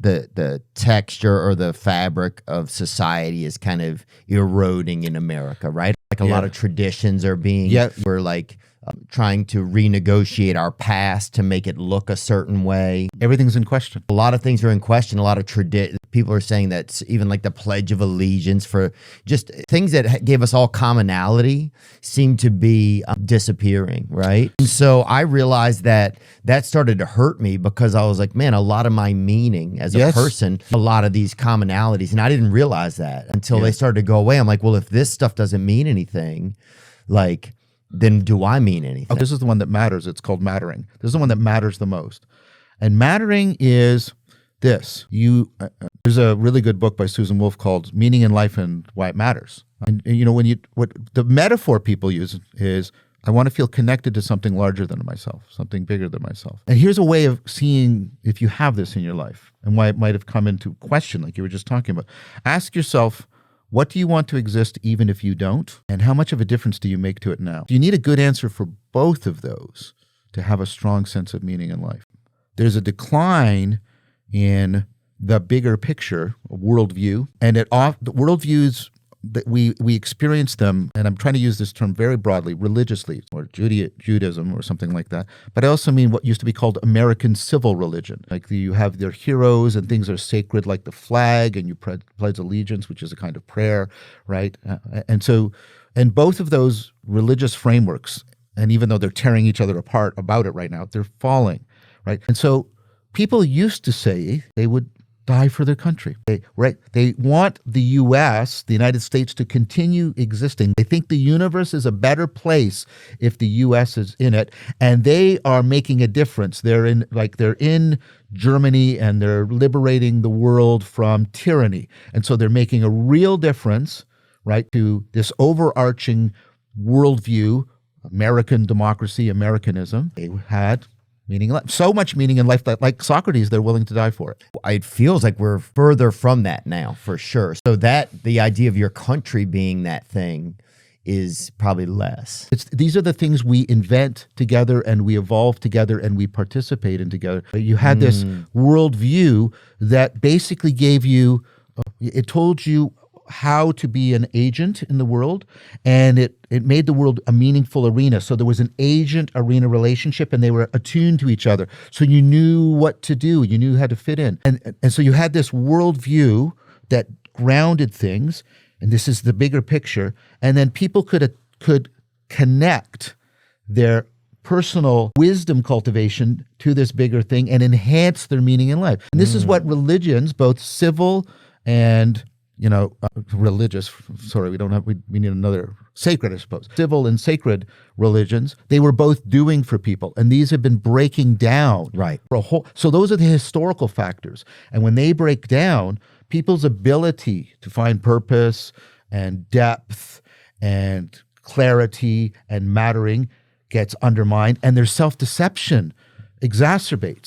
the texture or the fabric of society is kind of eroding in America, right? Like a lot of traditions are being, we're like trying to renegotiate our past to make it look a certain way. Everything's in question. A lot of things are in question. A lot of people are saying that even like the Pledge of Allegiance, for just things that gave us all commonality, seem to be disappearing, right? And so I realized that started to hurt me, because I was like, man, a lot of my meaning as a person, a lot of these commonalities, and I didn't realize that until they started to go away. I'm like, well, if this stuff doesn't mean anything, like, then do I mean anything? Oh, this is the one that matters. It's called mattering. This is the one that matters the most. And mattering is this. There's a really good book by Susan Wolf called Meaning in Life and Why It Matters. And what the metaphor people use is, I want to feel connected to something larger than myself, something bigger than myself. And here's a way of seeing if you have this in your life and why it might have come into question, like you were just talking about. Ask yourself, what do you want to exist even if you don't? And how much of a difference do you make to it now? You need a good answer for both of those to have a strong sense of meaning in life. There's a decline in the bigger picture, worldview, and the worldviews that we experience them, and I'm trying to use this term very broadly, religiously, or Judaism or something like that. But I also mean what used to be called American civil religion. Like you have their heroes and things are sacred, like the flag, and you pledge allegiance, which is a kind of prayer, right? And both of those religious frameworks, and even though they're tearing each other apart about it right now, they're falling, right? And so people used to say they would die for their country. They want the U.S., the United States, to continue existing. They think the universe is a better place if the U.S. is in it, and they are making a difference. They're in Germany, and they're liberating the world from tyranny. And so they're making a real difference, right, to this overarching worldview, American democracy, Americanism. They had meaning in life. So much meaning in life that, like Socrates, they're willing to die for it. It feels like we're further from that now, for sure. So that the idea of your country being that thing is probably less. These are the things we invent together, and we evolve together, and we participate in together. You had this worldview that basically gave you, it told you how to be an agent in the world, and it made the world a meaningful arena. So there was an agent-arena relationship, and they were attuned to each other. So you knew what to do. You knew how to fit in. And so you had this worldview that grounded things, and this is the bigger picture. And then people could connect their personal wisdom cultivation to this bigger thing and enhance their meaning in life. And this is what religions, both civil and religious, we need another sacred, I suppose. Civil and sacred religions, they were both doing for people. And these have been breaking down. Right. So those are the historical factors. And when they break down, people's ability to find purpose and depth and clarity and mattering gets undermined, and their self-deception exacerbates.